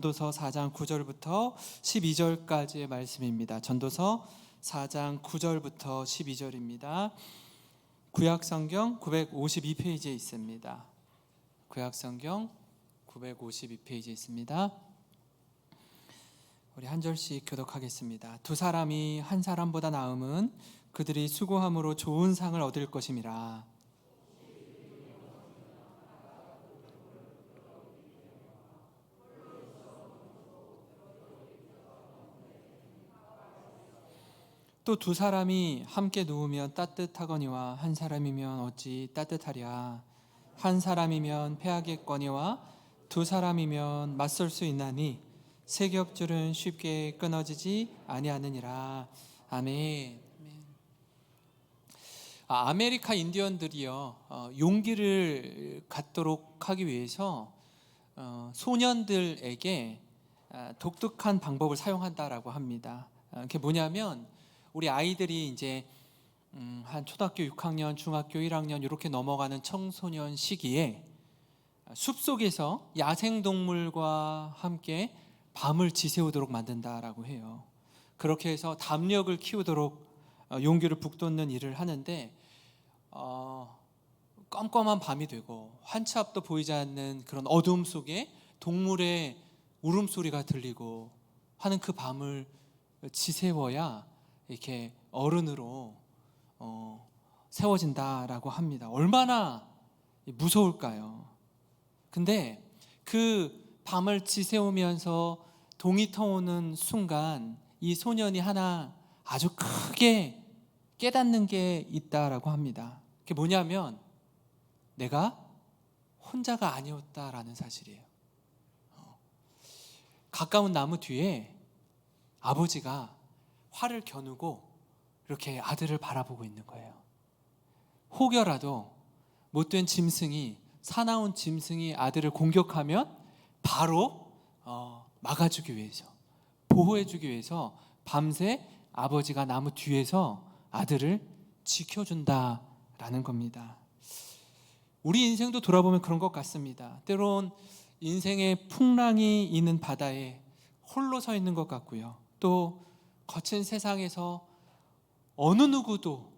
전도서 4장 9절부터 12절까지의 말씀입니다. 전도서 4장 9절부터 12절입니다. 구약성경 952페이지에 있습니다. 구약성경 952페이지에 있습니다. 우리 한 절씩 교독하겠습니다. 두 사람이 한 사람보다 나음은 그들이 수고함으로 좋은 상을 얻을 것임이라. 또 두 사람이 함께 누우면 따뜻하거니와 한 사람이면 어찌 따뜻하랴. 한 사람이면 패하겠거니와 두 사람이면 맞설 수 있나니 세 겹줄은 쉽게 끊어지지 아니하느니라. 아멘. 아메리카 인디언들이요, 용기를 갖도록 하기 위해서 소년들에게 독특한 방법을 사용한다라고 합니다. 그게 뭐냐면 우리 아이들이 이제 한 초등학교 6학년, 중학교 1학년 이렇게 넘어가는 청소년 시기에 숲속에서 야생동물과 함께 밤을 지새우도록 만든다라고 해요. 그렇게 해서 담력을 키우도록 용기를 북돋는 일을 하는데 껌껌한 밤이 되고 한치 앞도 보이지 않는 그런 어둠 속에 동물의 울음소리가 들리고 하는 그 밤을 지새워야 이렇게 어른으로 세워진다라고 합니다. 얼마나 무서울까요? 근데 그 밤을 지새우면서 동이 터오는 순간 이 소년이 하나 아주 크게 깨닫는 게 있다라고 합니다. 그게 뭐냐면 내가 혼자가 아니었다라는 사실이에요. 가까운 나무 뒤에 아버지가 활을 겨누고 이렇게 아들을 바라보고 있는 거예요. 혹여라도 못된 짐승이, 사나운 짐승이 아들을 공격하면 바로 막아주기 위해서, 보호해주기 위해서 밤새 아버지가 나무 뒤에서 아들을 지켜준다라는 겁니다. 우리 인생도 돌아보면 그런 것 같습니다. 때론 인생의 풍랑이 있는 바다에 홀로 서 있는 것 같고요. 또 거친 세상에서 어느 누구도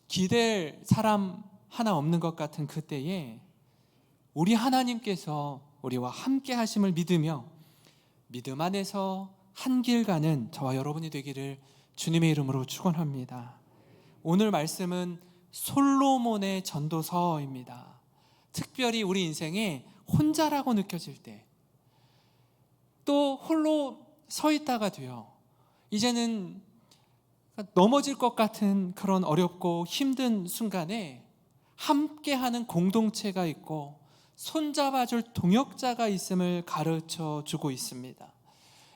기댈 사람 하나 없는 것 같은 그때에 우리 하나님께서 우리와 함께 하심을 믿으며 믿음 안에서 한 길 가는 저와 여러분이 되기를 주님의 이름으로 축원합니다. 오늘 말씀은 솔로몬의 전도서입니다. 특별히 우리 인생에 혼자라고 느껴질 때, 또 홀로 서 있다가 돼요. 이제는 넘어질 것 같은 그런 어렵고 힘든 순간에 함께하는 공동체가 있고 손잡아줄 동역자가 있음을 가르쳐 주고 있습니다.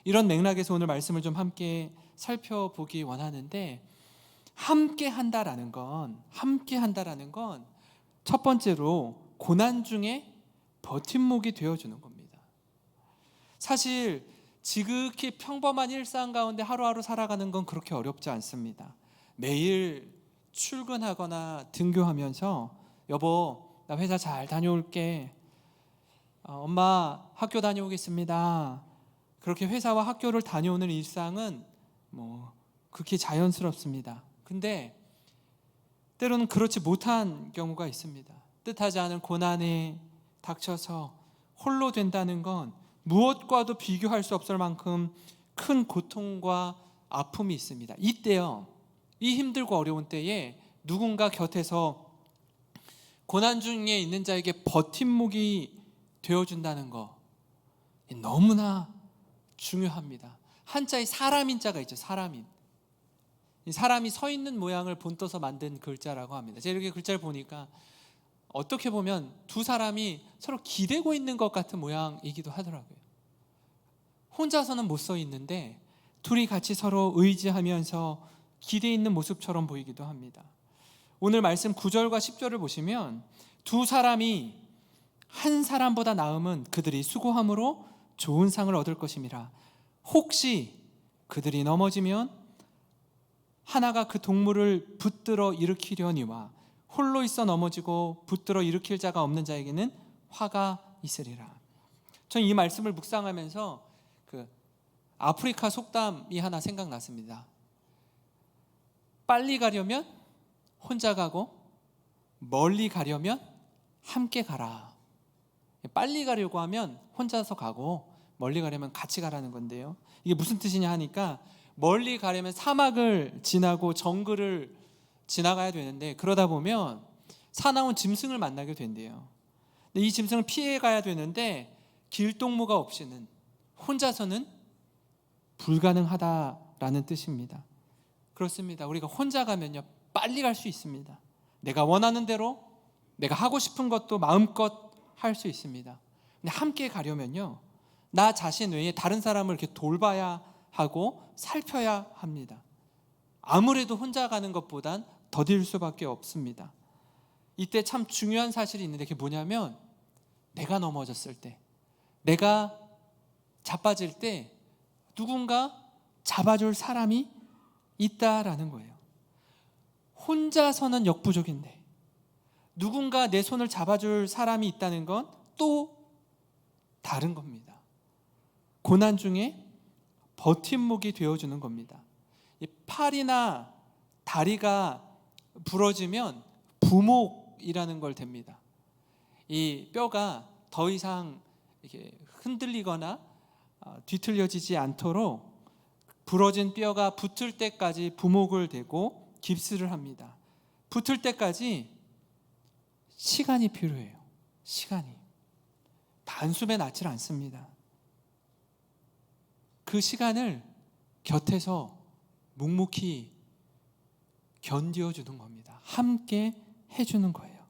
이런 맥락에서 오늘 말씀을 좀 함께 살펴보기 원하는데, 함께한다라는 건 첫 번째로 고난 중에 버팀목이 되어주는 겁니다. 사실 지극히 평범한 일상 가운데 하루하루 살아가는 건 그렇게 어렵지 않습니다. 매일 출근하거나 등교하면서 여보, 나 회사 잘 다녀올게. 엄마, 학교 다녀오겠습니다. 그렇게 회사와 학교를 다녀오는 일상은 극히 자연스럽습니다. 근데 때로는 그렇지 못한 경우가 있습니다. 뜻하지 않은 고난에 닥쳐서 홀로 된다는 건 무엇과도 비교할 수 없을 만큼 큰 고통과 아픔이 있습니다. 이때요, 이 힘들고 어려운 때에 누군가 곁에서 고난 중에 있는 자에게 버팀목이 되어준다는 거 너무나 중요합니다. 한자에 사람인 자가 있죠. 사람인. 이 사람이 서 있는 모양을 본떠서 만든 글자라고 합니다. 제가 이렇게 글자를 보니까 어떻게 보면 두 사람이 서로 기대고 있는 것 같은 모양이기도 하더라고요. 혼자서는 못 서 있는데 둘이 같이 서로 의지하면서 기대 있는 모습처럼 보이기도 합니다. 오늘 말씀 9절과 10절을 보시면 두 사람이 한 사람보다 나음은 그들이 수고함으로 좋은 상을 얻을 것임이라. 혹시 그들이 넘어지면 하나가 그 동물을 붙들어 일으키려니와 홀로 있어 넘어지고 붙들어 일으킬 자가 없는 자에게는 화가 있으리라. 저는 이 말씀을 묵상하면서 그 아프리카 속담이 하나 생각났습니다. 빨리 가려면 혼자 가고 멀리 가려면 함께 가라. 빨리 가려고 하면 혼자서 가고 멀리 가려면 같이 가라는 건데요. 이게 무슨 뜻이냐 하니까 멀리 가려면 사막을 지나고 정글을 지나가야 되는데 그러다 보면 사나운 짐승을 만나게 된대요. 근데 이 짐승을 피해 가야 되는데 길동무가 없이는 혼자서는 불가능하다라는 뜻입니다. 그렇습니다. 우리가 혼자 가면요 빨리 갈 수 있습니다. 내가 원하는 대로 내가 하고 싶은 것도 마음껏 할 수 있습니다. 근데 함께 가려면요 나 자신 외에 다른 사람을 이렇게 돌봐야 하고 살펴야 합니다. 아무래도 혼자 가는 것보단 더딜 수밖에 없습니다. 이때 참 중요한 사실이 있는데 그게 뭐냐면 내가 넘어졌을 때, 내가 자빠질 때 누군가 잡아줄 사람이 있다라는 거예요. 혼자서는 역부족인데 누군가 내 손을 잡아줄 사람이 있다는 건 또 다른 겁니다. 고난 중에 버팀목이 되어주는 겁니다. 이 팔이나 다리가 부러지면 부목이라는 걸 댑니다. 이 뼈가 더 이상 이렇게 흔들리거나 뒤틀려지지 않도록 부러진 뼈가 붙을 때까지 부목을 대고 깁스를 합니다. 붙을 때까지 시간이 필요해요. 시간이. 단숨에 낫질 않습니다. 그 시간을 곁에서 묵묵히 견디어주는 겁니다. 함께 해주는 거예요.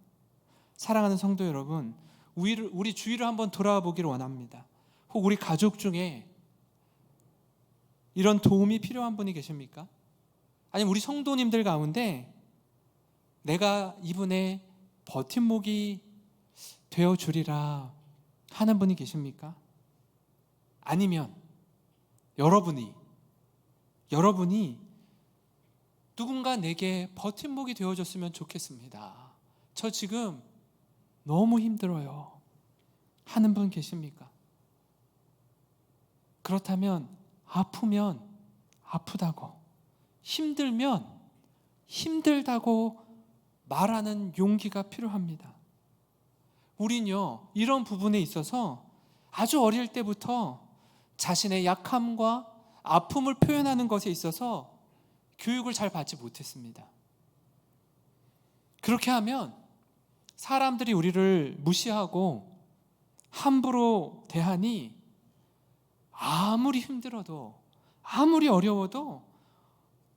사랑하는 성도 여러분, 우리 주위를 한번 돌아와 보기를 원합니다. 혹 우리 가족 중에 이런 도움이 필요한 분이 계십니까? 아니면 우리 성도님들 가운데 내가 이분의 버팀목이 되어주리라 하는 분이 계십니까? 아니면 여러분이 누군가 내게 버팀목이 되어줬으면 좋겠습니다. 저 지금 너무 힘들어요 하는 분 계십니까? 그렇다면 아프면 아프다고, 힘들면 힘들다고 말하는 용기가 필요합니다. 우린요 이런 부분에 있어서 아주 어릴 때부터 자신의 약함과 아픔을 표현하는 것에 있어서 교육을 잘 받지 못했습니다. 그렇게 하면 사람들이 우리를 무시하고 함부로 대하니 아무리 힘들어도 아무리 어려워도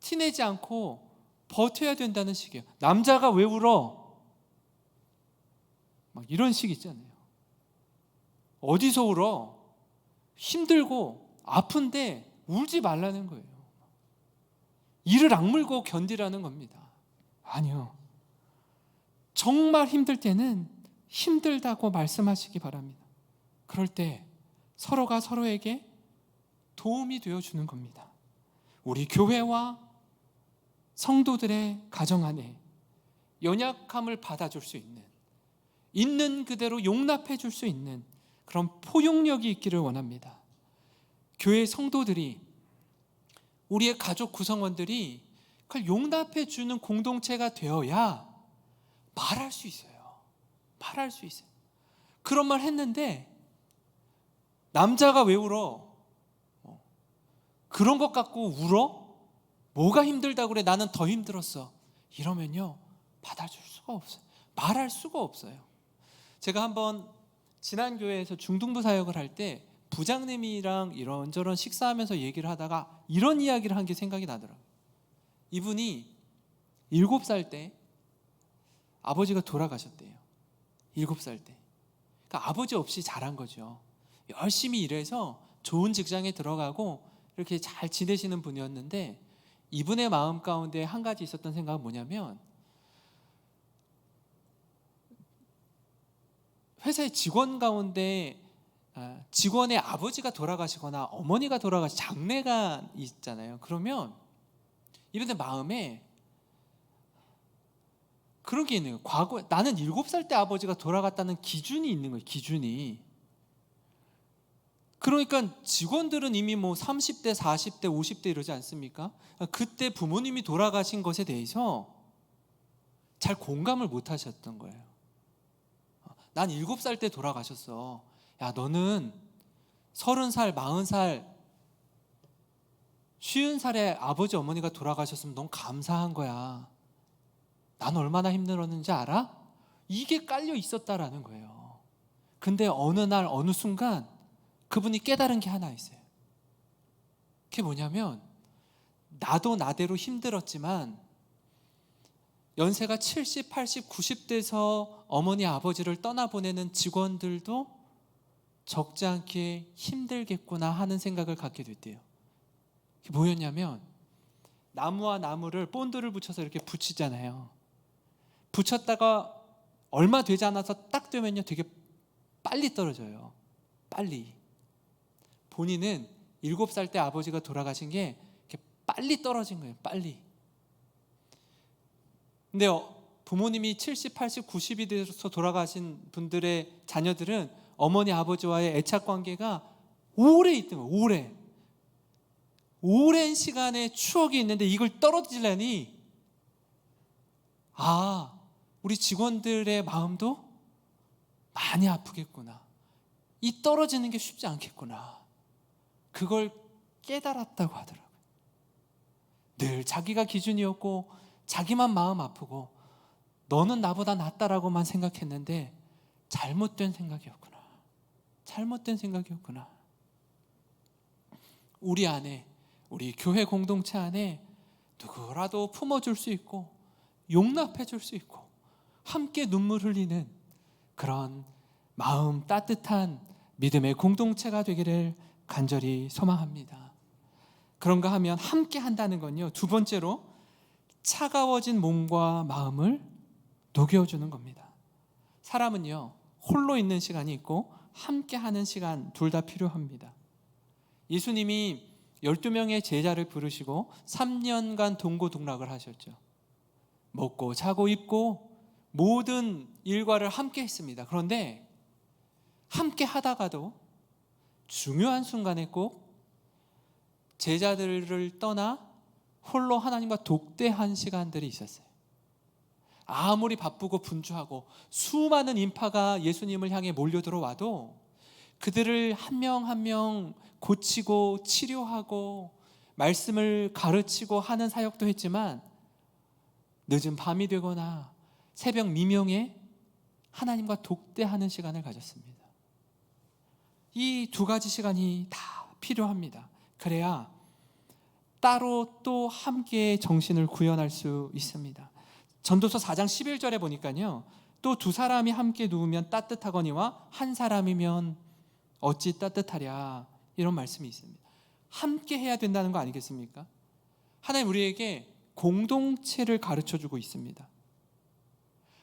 티내지 않고 버텨야 된다는 식이에요. 남자가 왜 울어? 막 이런 식 있잖아요. 어디서 울어? 힘들고 아픈데 울지 말라는 거예요. 이를 악물고 견디라는 겁니다. 아니요. 정말 힘들 때는 힘들다고 말씀하시기 바랍니다. 그럴 때 서로가 서로에게 도움이 되어주는 겁니다. 우리 교회와 성도들의 가정 안에 연약함을 받아줄 수 있는 그대로 용납해 줄 수 있는 그런 포용력이 있기를 원합니다. 교회 성도들이, 우리의 가족 구성원들이 그걸 용납해 주는 공동체가 되어야 말할 수 있어요. 말할 수 있어요. 그런 말 했는데 남자가 왜 울어? 그런 것 갖고 울어? 뭐가 힘들다고 그래? 나는 더 힘들었어. 이러면요 받아줄 수가 없어요. 말할 수가 없어요. 제가 한번 지난 교회에서 중등부 사역을 할 때 부장님이랑 이런저런 식사하면서 얘기를 하다가 이런 이야기를 한 게 생각이 나더라고요. 이분이 7살 때 아버지가 돌아가셨대요. 7살 때. 그러니까 아버지 없이 자란 거죠. 열심히 일해서 좋은 직장에 들어가고 이렇게 잘 지내시는 분이었는데 이분의 마음 가운데 한 가지 있었던 생각은 뭐냐면 회사의 직원 가운데 직원의 아버지가 돌아가시거나 어머니가 장례가 있잖아요. 그러면 이분들 마음에 그런 게 있는 거예요. 과거에 나는 7살 때 아버지가 돌아갔다는 기준이 있는 거예요. 기준이. 그러니까 직원들은 이미 뭐 30대, 40대, 50대 이러지 않습니까? 그때 부모님이 돌아가신 것에 대해서 잘 공감을 못 하셨던 거예요. 난 7살 때 돌아가셨어. 야, 너는 30살, 40살, 50살에 아버지 어머니가 돌아가셨으면 넌 감사한 거야. 난 얼마나 힘들었는지 알아? 이게 깔려 있었다라는 거예요. 근데 어느 날 어느 순간 그분이 깨달은 게 하나 있어요. 그게 뭐냐면, 나도 나대로 힘들었지만 연세가 70, 80, 90대에서 어머니 아버지를 떠나보내는 직원들도 적지 않게 힘들겠구나 하는 생각을 갖게 됐대요. 그게 뭐였냐면, 나무와 나무를 본드를 붙여서 이렇게 붙이잖아요. 붙였다가 얼마 되지 않아서 딱 되면요, 되게 빨리 떨어져요. 빨리. 본인은 7살 때 아버지가 돌아가신 게 이렇게 빨리 떨어진 거예요. 빨리. 근데 부모님이 70, 80, 90이 돼서 돌아가신 분들의 자녀들은 어머니 아버지와의 애착 관계가 오래 있던 거예요. 오래. 오랜 시간의 추억이 있는데 이걸 떨어지려니, 아, 우리 직원들의 마음도 많이 아프겠구나. 이 떨어지는 게 쉽지 않겠구나. 그걸 깨달았다고 하더라고요. 늘 자기가 기준이었고 자기만 마음 아프고 너는 나보다 낫다라고만 생각했는데 잘못된 생각이었구나. 잘못된 생각이었구나. 우리 안에, 우리 교회 공동체 안에 누구라도 품어줄 수 있고 용납해줄 수 있고 함께 눈물 흘리는 그런 마음 따뜻한 믿음의 공동체가 되기를 간절히 소망합니다. 그런가 하면 함께 한다는 건요, 두 번째로 차가워진 몸과 마음을 녹여주는 겁니다. 사람은요, 홀로 있는 시간이 있고 함께 하는 시간 둘 다 필요합니다. 예수님이 12명의 제자를 부르시고 3년간 동고동락을 하셨죠. 먹고 자고 입고 모든 일과를 함께 했습니다. 그런데 함께 하다가도 중요한 순간에 꼭 제자들을 떠나 홀로 하나님과 독대한 시간들이 있었어요. 아무리 바쁘고 분주하고 수많은 인파가 예수님을 향해 몰려들어와도 그들을 한 명 한 명 고치고 치료하고 말씀을 가르치고 하는 사역도 했지만 늦은 밤이 되거나 새벽 미명에 하나님과 독대하는 시간을 가졌습니다. 이 두 가지 시간이 다 필요합니다. 그래야 따로 또 함께 정신을 구현할 수 있습니다. 전도서 4장 11절에 보니까요, 또 두 사람이 함께 누우면 따뜻하거니와 한 사람이면 어찌 따뜻하랴, 이런 말씀이 있습니다. 함께 해야 된다는 거 아니겠습니까? 하나님 우리에게 공동체를 가르쳐주고 있습니다.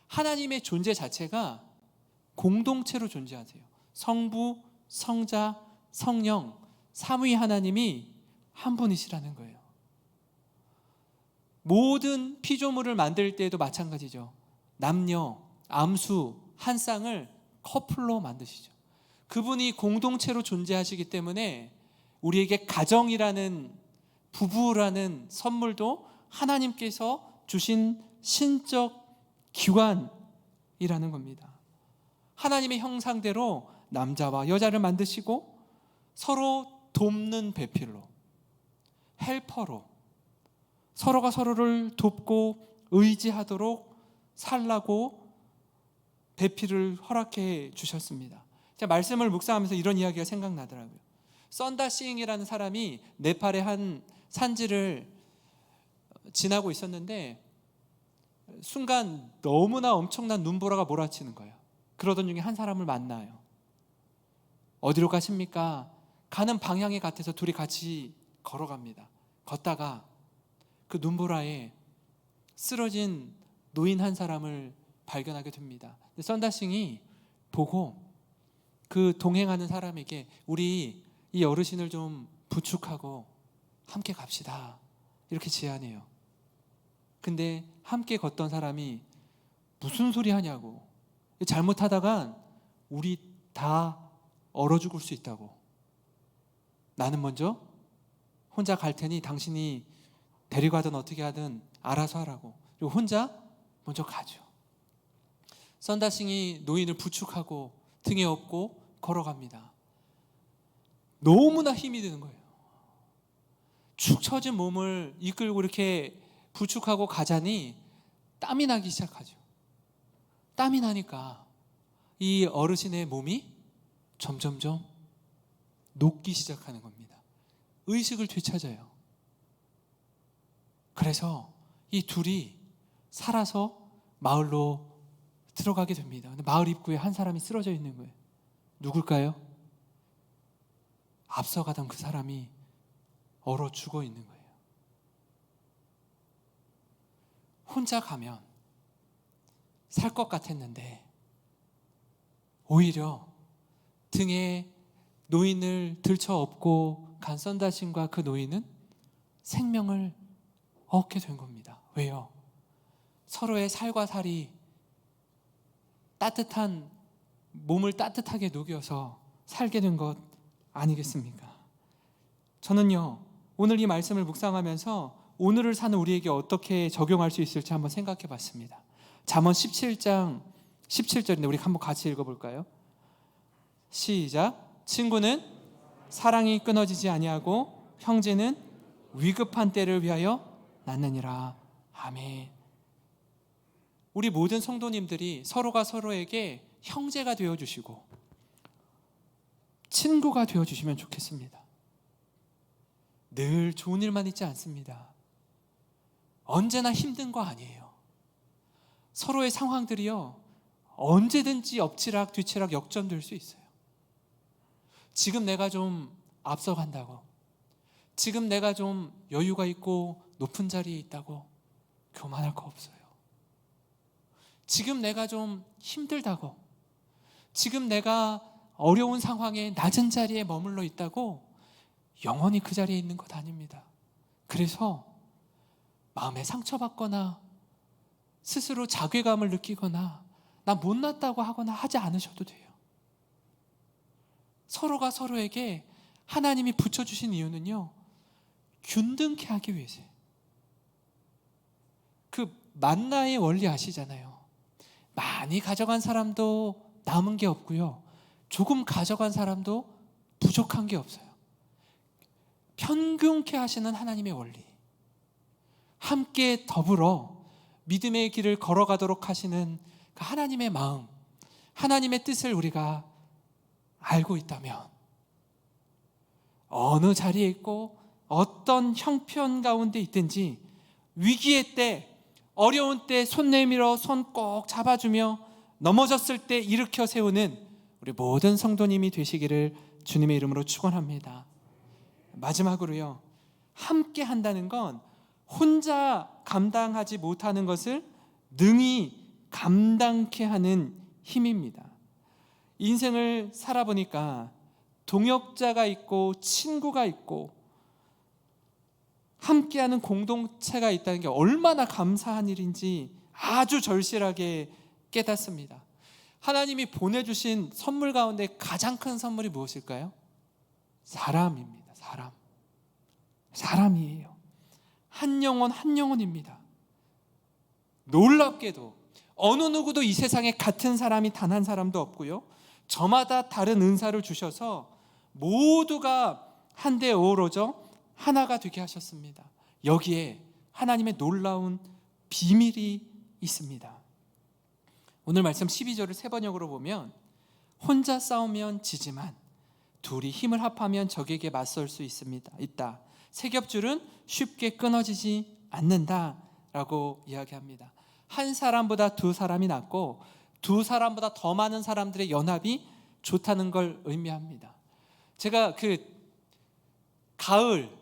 하나님의 존재 자체가 공동체로 존재하세요. 성부, 성자, 성령, 삼위 하나님이 한 분이시라는 거예요. 모든 피조물을 만들 때에도 마찬가지죠. 남녀, 암수, 한 쌍을 커플로 만드시죠. 그분이 공동체로 존재하시기 때문에 우리에게 가정이라는, 부부라는 선물도 하나님께서 주신 신적 기관이라는 겁니다. 하나님의 형상대로 남자와 여자를 만드시고 서로 돕는 배필로, 헬퍼로 서로가 서로를 돕고 의지하도록 살라고 배필을 허락해 주셨습니다. 제가 말씀을 묵상하면서 이런 이야기가 생각나더라고요. 썬다싱이라는 사람이 네팔의 한 산지를 지나고 있었는데 순간 너무나 엄청난 눈보라가 몰아치는 거예요. 그러던 중에 한 사람을 만나요. 어디로 가십니까? 가는 방향이 같아서 둘이 같이 걸어갑니다. 걷다가 그 눈보라에 쓰러진 노인 한 사람을 발견하게 됩니다. 썬다싱이 보고 그 동행하는 사람에게 우리 이 어르신을 좀 부축하고 함께 갑시다, 이렇게 제안해요. 근데 함께 걷던 사람이 무슨 소리 하냐고, 잘못하다간 우리 다 얼어 죽을 수 있다고, 나는 먼저 혼자 갈 테니 당신이 데리고 가든 어떻게 하든 알아서 하라고. 그리고 혼자 먼저 가죠. 썬다싱이 노인을 부축하고 등에 업고 걸어갑니다. 너무나 힘이 드는 거예요. 축 처진 몸을 이끌고 이렇게 부축하고 가자니 땀이 나기 시작하죠. 땀이 나니까 이 어르신의 몸이 점점점 녹기 시작하는 겁니다. 의식을 되찾아요. 그래서 이 둘이 살아서 마을로 들어가게 됩니다. 근데 마을 입구에 한 사람이 쓰러져 있는 거예요. 누굴까요? 앞서가던 그 사람이 얼어 죽어 있는 거예요. 혼자 가면 살 것 같았는데 오히려 등에 노인을 들쳐 업고 간 썬다신과 그 노인은 생명을 얻게 된 겁니다. 왜요? 서로의 살과 살이 따뜻한 몸을 따뜻하게 녹여서 살게 된 것 아니겠습니까? 저는요, 오늘 이 말씀을 묵상하면서 오늘을 사는 우리에게 어떻게 적용할 수 있을지 한번 생각해 봤습니다. 잠언 17장 17절인데 우리 한번 같이 읽어볼까요? 시작. 친구는 사랑이 끊어지지 아니하고 형제는 위급한 때를 위하여 낳느니라. 아멘. 우리 모든 성도님들이 서로가 서로에게 형제가 되어주시고 친구가 되어주시면 좋겠습니다. 늘 좋은 일만 있지 않습니다. 언제나 힘든 거 아니에요. 서로의 상황들이요, 언제든지 엎치락 뒤치락 역전될 수 있어요. 지금 내가 좀 앞서간다고, 지금 내가 좀 여유가 있고 높은 자리에 있다고 교만할 거 없어요. 지금 내가 좀 힘들다고, 지금 내가 어려운 상황에 낮은 자리에 머물러 있다고 영원히 그 자리에 있는 것 아닙니다. 그래서 마음에 상처받거나 스스로 자괴감을 느끼거나 나 못났다고 하거나 하지 않으셔도 돼요. 서로가 서로에게 하나님이 붙여주신 이유는요, 균등케 하기 위해서예요. 그 만나의 원리 아시잖아요. 많이 가져간 사람도 남은 게 없고요, 조금 가져간 사람도 부족한 게 없어요. 평균케 하시는 하나님의 원리, 함께 더불어 믿음의 길을 걸어가도록 하시는 그 하나님의 마음, 하나님의 뜻을 우리가 알고 있다면 어느 자리에 있고 어떤 형편 가운데 있든지 위기의 때, 어려운 때 손 내밀어 손 꼭 잡아주며 넘어졌을 때 일으켜 세우는 우리 모든 성도님이 되시기를 주님의 이름으로 축원합니다. 마지막으로요, 함께 한다는 건 혼자 감당하지 못하는 것을 능히 감당케 하는 힘입니다. 인생을 살아보니까 동역자가 있고 친구가 있고 함께하는 공동체가 있다는 게 얼마나 감사한 일인지 아주 절실하게 깨닫습니다. 하나님이 보내주신 선물 가운데 가장 큰 선물이 무엇일까요? 사람입니다. 사람이에요. 한 영혼 한 영혼입니다. 놀랍게도 어느 누구도 이 세상에 같은 사람이 단 한 사람도 없고요, 저마다 다른 은사를 주셔서 모두가 한데 어우러져 하나가 되게 하셨습니다. 여기에 하나님의 놀라운 비밀이 있습니다. 오늘 말씀 12절을 세 번역으로 보면 혼자 싸우면 지지만 둘이 힘을 합하면 적에게 맞설 수 있다. 세 겹줄은 쉽게 끊어지지 않는다라고 이야기합니다. 한 사람보다 두 사람이 낫고 두 사람보다 더 많은 사람들의 연합이 좋다는 걸 의미합니다. 제가 그 가을,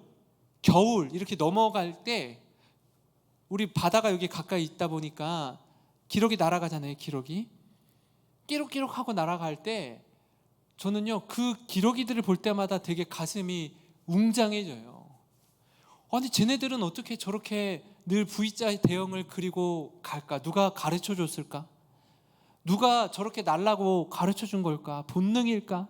겨울 이렇게 넘어갈 때 우리 바다가 여기 가까이 있다 보니까 기록이 날아가잖아요. 기록이 끼룩끼룩하고 날아갈 때 저는요, 그 기러기들을 볼 때마다 되게 가슴이 웅장해져요. 아니 쟤네들은 어떻게 저렇게 늘 V자 대형을 그리고 갈까? 누가 가르쳐 줬을까? 누가 저렇게 날라고 가르쳐 준 걸까? 본능일까?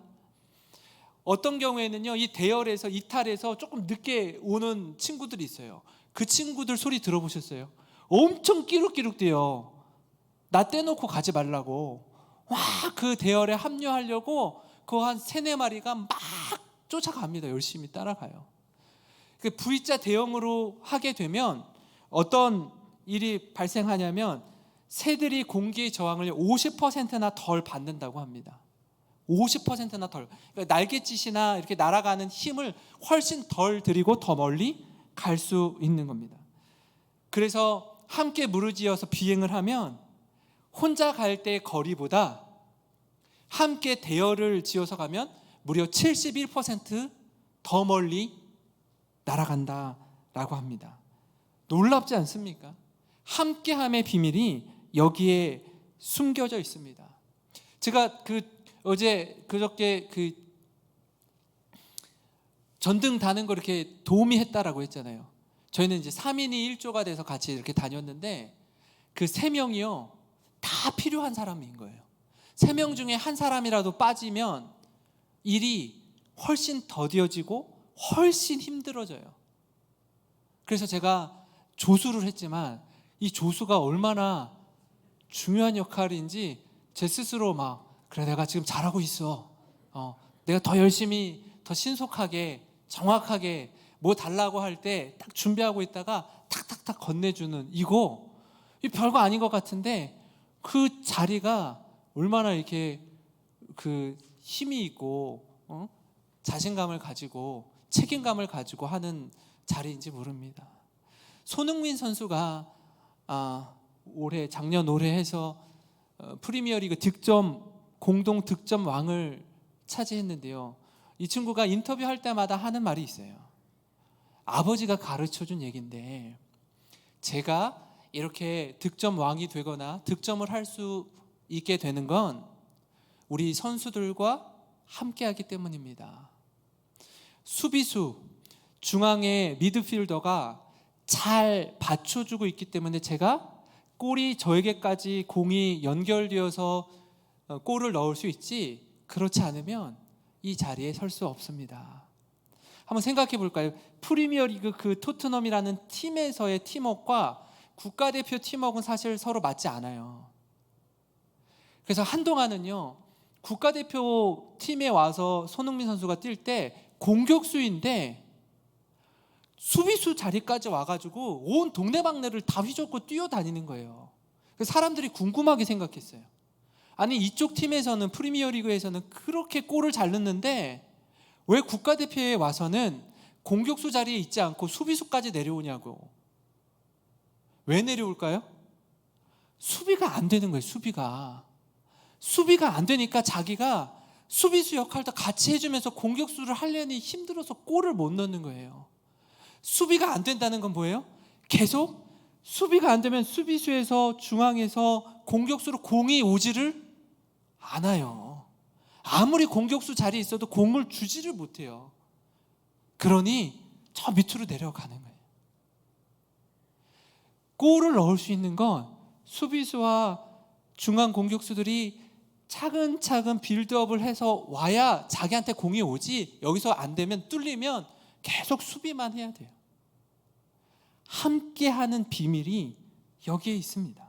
어떤 경우에는요, 이 대열에서 이탈해서 조금 늦게 오는 친구들이 있어요. 그 친구들 소리 들어보셨어요? 엄청 끼룩끼룩대요. 나 떼놓고 가지 말라고. 와, 그 대열에 합류하려고 그 한 3-4마리가 막 쫓아갑니다. 열심히 따라가요. 그 V자 대형으로 하게 되면 어떤 일이 발생하냐면 새들이 공기의 저항을 50%나 덜 받는다고 합니다. 50%나 덜. 그러니까 날갯짓이나 이렇게 날아가는 힘을 훨씬 덜 들이고 더 멀리 갈 수 있는 겁니다. 그래서 함께 무르지어서 비행을 하면 혼자 갈 때의 거리보다 함께 대열을 지어서 가면 무려 71% 더 멀리 날아간다라고 합니다. 놀랍지 않습니까? 함께함의 비밀이 여기에 숨겨져 있습니다. 제가 그저께 전등 다는 거 이렇게 도우미 했다라고 했잖아요. 저희는 이제 3인이 1조가 돼서 같이 이렇게 다녔는데 그 3명이요 다 필요한 사람인 거예요. 3명 중에 한 사람이라도 빠지면 일이 훨씬 더뎌지고 훨씬 힘들어져요. 그래서 제가 조수를 했지만 이 조수가 얼마나 중요한 역할인지 제 스스로 그래 내가 지금 잘하고 있어. 내가 더 열심히 더 신속하게 정확하게 뭐 달라고 할 때 딱 준비하고 있다가 탁탁탁 건네주는 이 별거 아닌 것 같은데 그 자리가 얼마나 이렇게 그 힘이 있고 자신감을 가지고 책임감을 가지고 하는 자리인지 모릅니다. 손흥민 선수가 작년 올해 해서 프리미어리그 공동 득점 왕을 차지했는데요. 이 친구가 인터뷰할 때마다 하는 말이 있어요. 아버지가 가르쳐준 얘기인데 제가 이렇게 득점 왕이 되거나 득점을 할 수 있게 되는 건 우리 선수들과 함께하기 때문입니다. 수비수, 중앙의 미드필더가 잘 받쳐주고 있기 때문에 제가 골이 저에게까지 공이 연결되어서 골을 넣을 수 있지, 그렇지 않으면 이 자리에 설 수 없습니다. 한번 생각해 볼까요? 프리미어리그 그 토트넘이라는 팀에서의 팀워크와 국가대표 팀워크는 사실 서로 맞지 않아요. 그래서 한동안은요 국가대표 팀에 와서 손흥민 선수가 뛸 때 공격수인데 수비수 자리까지 와가지고 온 동네방네를 다 휘젓고 뛰어다니는 거예요. 그래서 사람들이 궁금하게 생각했어요. 아니 이쪽 팀에서는 프리미어리그에서는 그렇게 골을 잘 넣는데 왜 국가대표에 와서는 공격수 자리에 있지 않고 수비수까지 내려오냐고. 왜 내려올까요? 수비가 안 되는 거예요. 수비가 안 되니까 자기가 수비수 역할도 같이 해주면서 공격수를 하려니 힘들어서 골을 못 넣는 거예요. 수비가 안 된다는 건 뭐예요? 계속 수비가 안 되면 수비수에서 중앙에서 공격수로 공이 오지를 않아요. 아무리 공격수 자리에 있어도 공을 주지를 못해요. 그러니 저 밑으로 내려가는 거예요. 골을 넣을 수 있는 건 수비수와 중앙 공격수들이 차근차근 빌드업을 해서 와야 자기한테 공이 오지, 여기서 안 되면 뚫리면 계속 수비만 해야 돼요. 함께하는 비밀이 여기에 있습니다.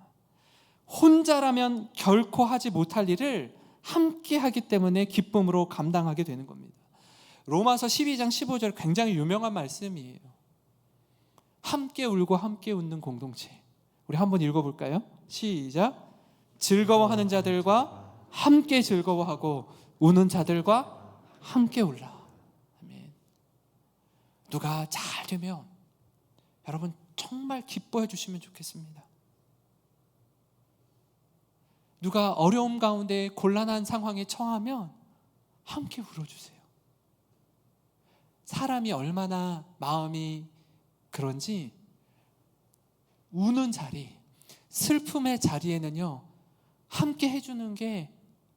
혼자라면 결코 하지 못할 일을 함께하기 때문에 기쁨으로 감당하게 되는 겁니다. 로마서 12장 15절 굉장히 유명한 말씀이에요. 함께 울고 함께 웃는 공동체. 우리 한번 읽어볼까요? 시작. 즐거워하는 자들과 함께 즐거워하고 우는 자들과 함께 울라. 아멘. 누가 잘 되면 여러분 정말 기뻐해 주시면 좋겠습니다. 누가 어려움 가운데 곤란한 상황에 처하면 함께 울어주세요. 사람이 얼마나 마음이 그런지 우는 자리, 슬픔의 자리에는요 함께 해주는 게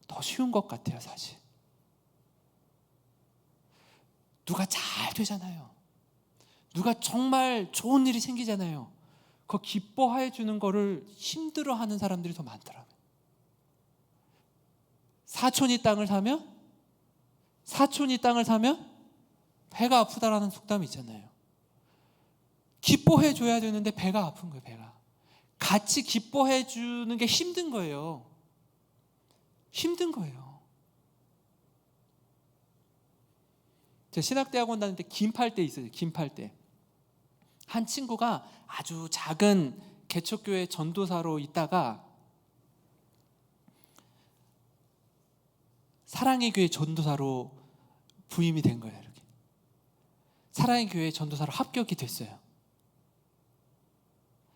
더 쉬운 것 같아요. 사실 누가 잘 되잖아요. 누가 정말 좋은 일이 생기잖아요. 그 기뻐해 주는 거를 힘들어하는 사람들이 더 많더라고요. 사촌이 땅을 사면 사촌이 땅을 사면 배가 아프다라는 속담이 있잖아요. 기뻐해 줘야 되는데 배가 아픈 거예요. 배가 같이 기뻐해 주는 게 힘든 거예요. 힘든 거예요. 제가 신학대학원 다닐 때 긴팔 때 있어요. 긴팔 때 한 친구가 아주 작은 개척교회 전도사로 있다가 사랑의 교회 전도사로 부임이 된 거예요. 이렇게 사랑의 교회 전도사로 합격이 됐어요.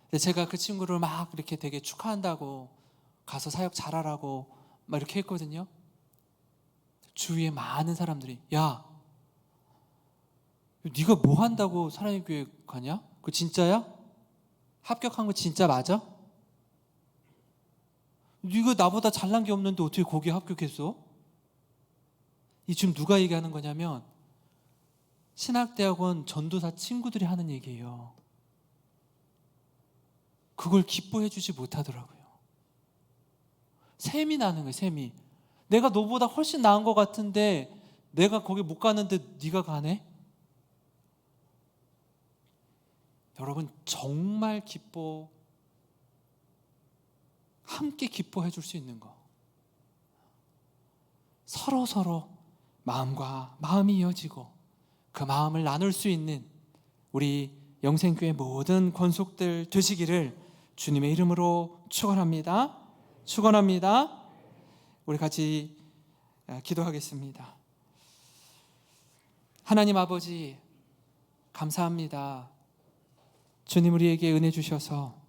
근데 제가 그 친구를 막 이렇게 되게 축하한다고 가서 사역 잘하라고 막 이렇게 했거든요. 주위에 많은 사람들이 야, 네가 뭐 한다고 사랑의 교회 가냐? 그거 진짜야? 합격한 거 진짜 맞아? 네가 나보다 잘난 게 없는데 어떻게 거기에 합격했어? 이 지금 누가 얘기하는 거냐면 신학대학원 전도사 친구들이 하는 얘기예요. 그걸 기뻐해 주지 못하더라고요. 셈이 나는 거예요. 셈이. 내가 너보다 훨씬 나은 것 같은데 내가 거기 못 가는데 네가 가네? 여러분 정말 함께 기뻐해 줄 수 있는 거, 서로 마음과 마음이 이어지고 그 마음을 나눌 수 있는 우리 영생교회 모든 권속들 되시기를 주님의 이름으로 축원합니다. 축원합니다. 우리 같이 기도하겠습니다. 하나님 아버지 감사합니다. 주님 우리에게 은혜 주셔서